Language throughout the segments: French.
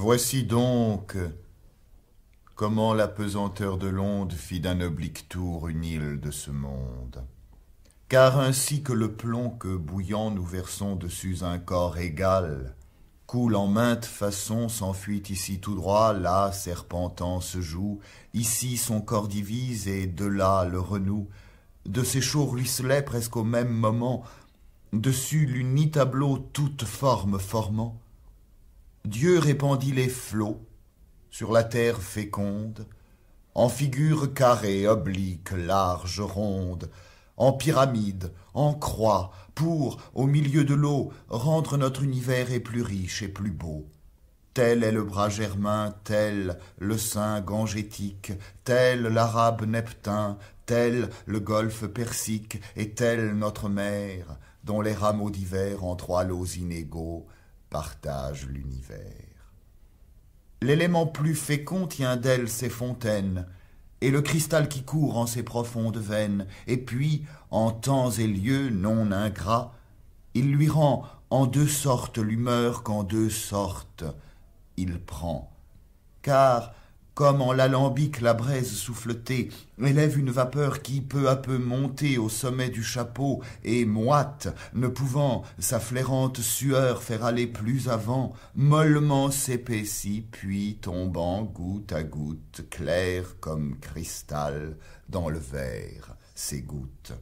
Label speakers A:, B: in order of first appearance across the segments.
A: Voici donc comment la pesanteur de l'onde fit d'un oblique tour une île de ce monde. Car ainsi que le plomb que bouillant nous versons dessus un corps égal, coule en maintes façons, s'enfuit ici tout droit, là serpentant se joue, ici son corps divise et de là le renoue, de ces chauds ruisselets presque au même moment, dessus l'uni tableau toute forme formant. Dieu répandit les flots sur la terre féconde, en figures carrées, obliques, larges, rondes, en pyramides, en croix, pour, au milieu de l'eau, rendre notre univers et plus riche et plus beau. Tel est le bras germain, tel le sein gangétique, tel l'arabe neptin, tel le golfe persique, et tel notre mer, dont les rameaux divers en trois lots inégaux partagent l'univers. L'élément plus fécond tient d'elle ses fontaines, et le cristal qui court en ses profondes veines, et puis, en temps et lieu non ingrats, il lui rend en deux sortes l'humeur qu'en deux sortes il prend. Car, comme en l'alambic la braise souffletée élève une vapeur qui, peu à peu montée au sommet du chapeau, et moite, ne pouvant sa flairante sueur faire aller plus avant, mollement s'épaissit, puis tombant goutte à goutte, clair comme cristal, dans le verre, s'égoutte.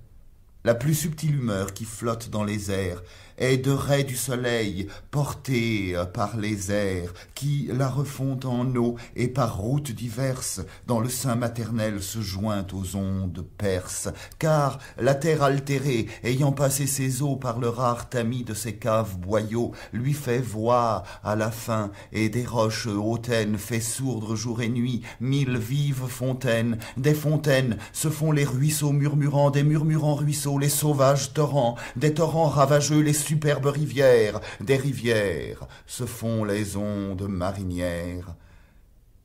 A: La plus subtile humeur qui flotte dans les airs est de rais du soleil, portée par les airs, qui la refont en eau et par routes diverses, dans le sein maternel se joint aux ondes perses. Car la terre altérée, ayant passé ses eaux par le rare tamis de ses caves boyaux, lui fait voir à la fin, et des roches hautaines fait sourdre jour et nuit mille vives fontaines. Des fontaines se font les ruisseaux murmurants, des murmurants ruisseaux les sauvages torrents, des torrents ravageux les superbes rivières, des rivières se font les ondes marinières.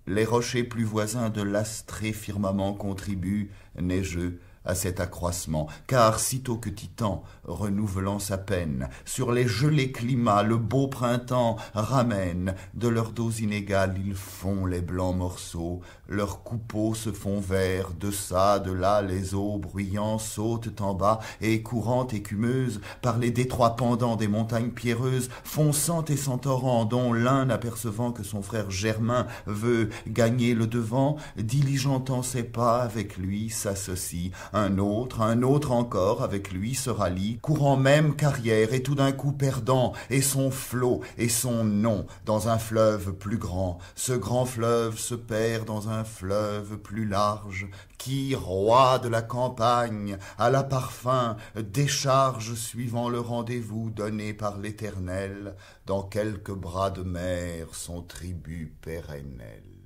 A: Les rochers plus voisins de l'astré firmament contribuent, neigeux, à cet accroissement, car sitôt que Titan, renouvelant sa peine, sur les gelés climats le beau printemps ramène, de leurs dos inégales ils font les blancs morceaux, leurs coupeaux se font verts, de ça, de là les eaux bruyants sautent en bas, et courantes écumeuses, par les détroits pendants des montagnes pierreuses, fonçant et sans torrent, dont l'un n'apercevant que son frère Germain veut gagner le devant, diligentant ses pas avec lui s'associe, un autre encore avec lui se rallie, courant même carrière et tout d'un coup perdant, et son flot et son nom dans un fleuve plus grand. Ce grand fleuve se perd dans un fleuve plus large, qui, roi de la campagne, à la parfum, décharge suivant le rendez-vous donné par l'Éternel, dans quelques bras de mer son tribut pérennel.